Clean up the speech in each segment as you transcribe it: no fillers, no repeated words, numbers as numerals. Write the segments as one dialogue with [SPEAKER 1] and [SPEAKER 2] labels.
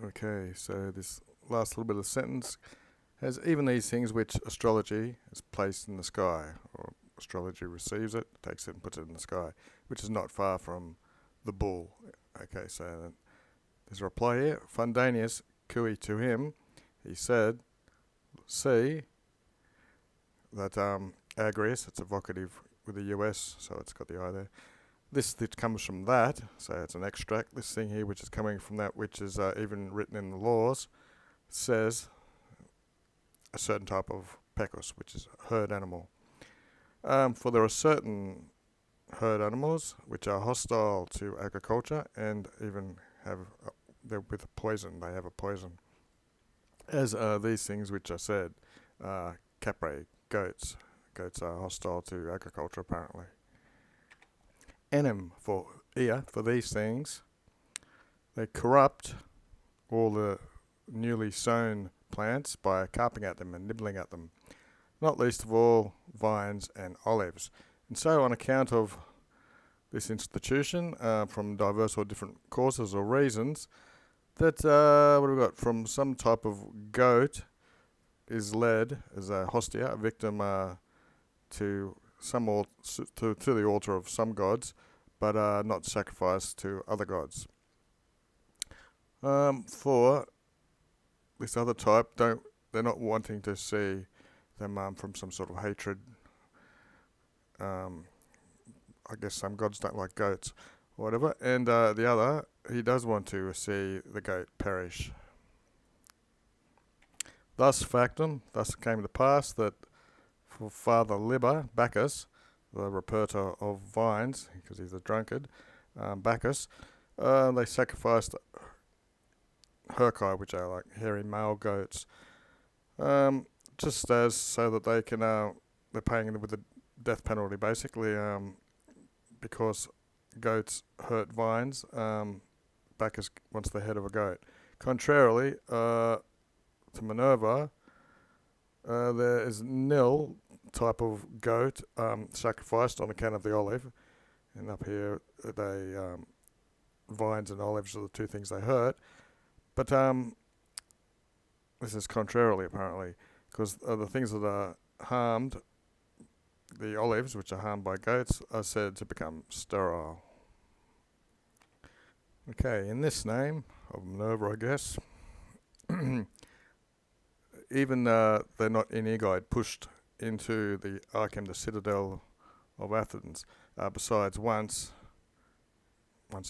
[SPEAKER 1] Okay, so this last little bit of the sentence has even these things which astrology is placed in the sky, or astrology receives it, takes it and puts it in the sky, which is not far from the bull. Okay, so there's a reply here. Fundanius cui to him, he said, see that Agrius, it's a vocative with a US, so it's got the I there. This that comes from that, so it's an extract. This thing here, which is coming from that, which is even written in the laws, says a certain type of pecus, which is a herd animal. For there are certain herd animals which are hostile to agriculture and even have they're with poison. They have a poison, as are these things which I said. Capre goats. Goats are hostile to agriculture apparently. Enem for ear for these things. They corrupt all the newly sown plants by carping at them and nibbling at them, not least of all vines and olives. And so, on account of this institution, from diverse or different causes or reasons, that what have we got? From some type of goat is led as a hostia, a victim to some to the altar of some gods, but not sacrificed to other gods. For this other type, they're not wanting to see them from some sort of hatred. I guess some gods don't like goats, or whatever. And the other, he does want to see the goat perish. Thus factum, thus it came to pass that for Father Liber, Bacchus, the repertor of vines, because he's a drunkard, Bacchus, they sacrificed herkai, which are like hairy male goats, just as so that they can, they're paying them with the death penalty basically, because goats hurt vines. Bacchus wants the head of a goat. Contrarily, to Minerva, there is nil type of goat sacrificed on account of the olive, and up here they vines and olives are the two things they hurt. But this is contrarily apparently, because the things that are harmed, the olives which are harmed by goats, are said to become sterile. Okay, in this name of Minerva, I guess, even they're not inegide pushed into the Archem, the citadel of Athens, besides once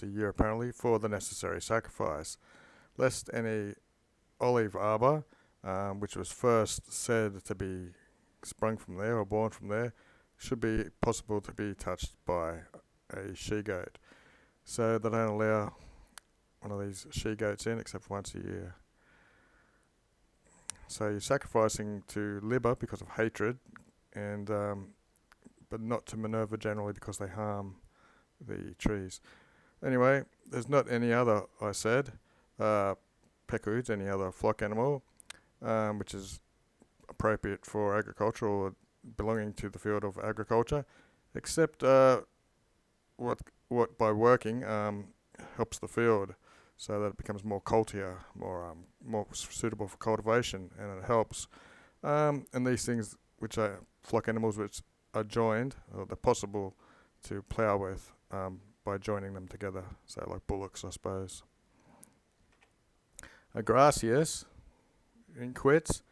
[SPEAKER 1] a year apparently, for the necessary sacrifice, lest any olive arbor, which was first said to be sprung from there or born from there, should be possible to be touched by a she-goat. So they don't allow one of these she-goats in except once a year. So you're sacrificing to Liber because of hatred, and but not to Minerva generally because they harm the trees. Anyway, there's not any other, I said, pecuds, any other flock animal, which is appropriate for agriculture or belonging to the field of agriculture, except what by working helps the field so that it becomes more cultier, more suitable for cultivation, and it helps. And these things, which are flock animals, which are joined, or they're possible to plough with by joining them together, so like bullocks, I suppose. Gracias, in quits,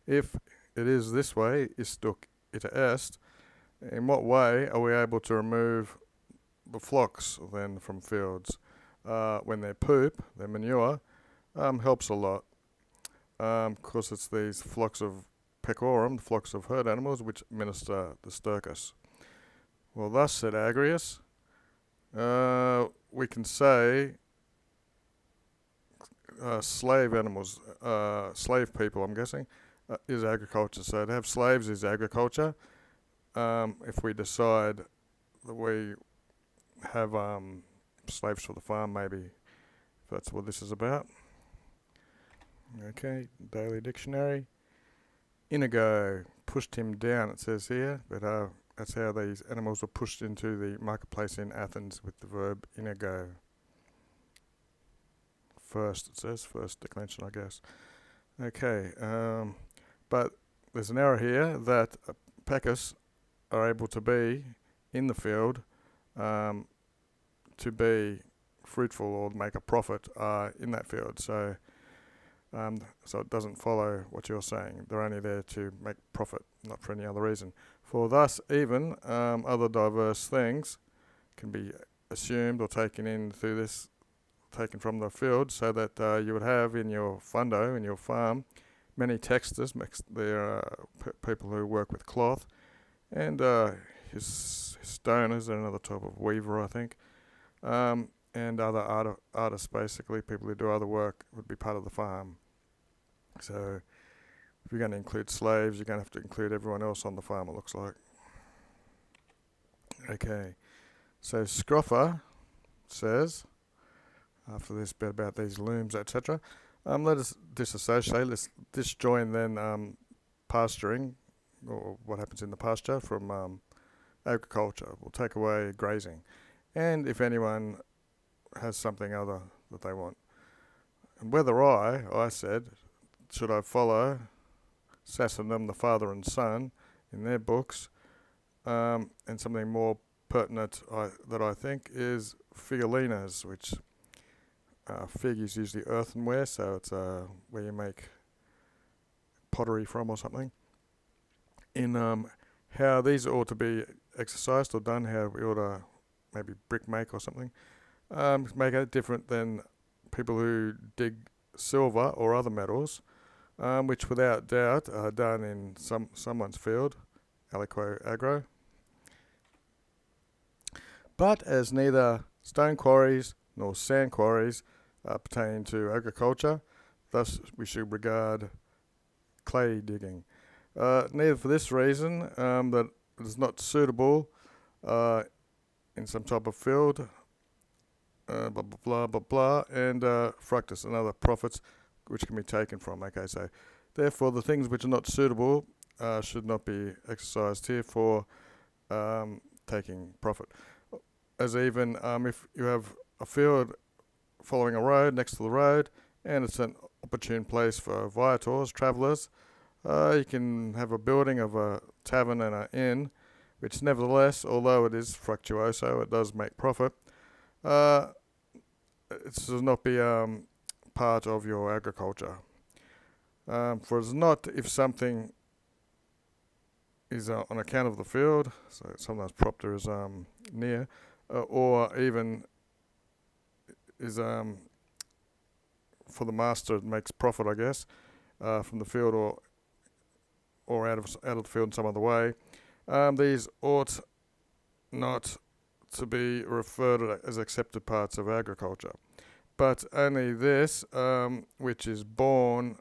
[SPEAKER 1] if it is this way, istuc ita est, in what way are we able to remove the flocks then from fields? When they poop, their manure, helps a lot. Because it's these flocks of pecorum, flocks of herd animals, which minister the stercus. Well, thus said Agrius, we can say slave animals, slave people, I'm guessing, is agriculture. So to have slaves is agriculture. If we decide that we have slaves for the farm, maybe, if that's what this is about. Okay, Daily Dictionary. Inigo pushed him down, it says here, but that's how these animals were pushed into the marketplace in Athens with the verb inigo. first, it says, first declension, I guess. Okay, but there's an error here that packers are able to be in the field to be fruitful or make a profit in that field. So it doesn't follow what you're saying. They're only there to make profit, not for any other reason. For thus, even other diverse things can be assumed or taken in through this, taken from the field, so that you would have in your fundo, in your farm, many texters, people who work with cloth, and his stoners, another type of weaver, I think, and other artists, basically, people who do other work, would be part of the farm. So if you're going to include slaves, you're going to have to include everyone else on the farm, it looks like. Okay, so Scroffer says, after this bit about these looms, etc., let us disassociate, let's disjoin then pasturing, or what happens in the pasture, from agriculture. We'll take away grazing. And if anyone has something other that they want. And whether I said, should I follow Sassanum, the father and son, in their books, and something more pertinent that I think is figurlinas, which fig is usually earthenware, so it's where you make pottery from or something. In how these ought to be exercised or done, how we ought to maybe brick make or something, make it different than people who dig silver or other metals, which without doubt are done in someone's field, aliquo agro. But as neither stone quarries nor sand quarries pertain to agriculture, thus we should regard clay digging. Neither for this reason, that it is not suitable in some type of field, blah, blah, blah, blah, blah, and fructus and other profits which can be taken from. Okay, so therefore the things which are not suitable should not be exercised here for taking profit. As even if you have a field following a road, next to the road, and it's an opportune place for viators, travellers, you can have a building of a tavern and an inn, which nevertheless, although it is fructuoso, it does make profit, it does not be part of your agriculture. For it's not if something is on account of the field, so sometimes propter is near, or even is for the master, it makes profit, I guess, from the field or out of the field in some other way. These ought not to be referred to as accepted parts of agriculture, but only this which is born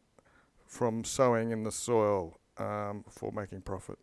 [SPEAKER 1] from sowing in the soil for making profit.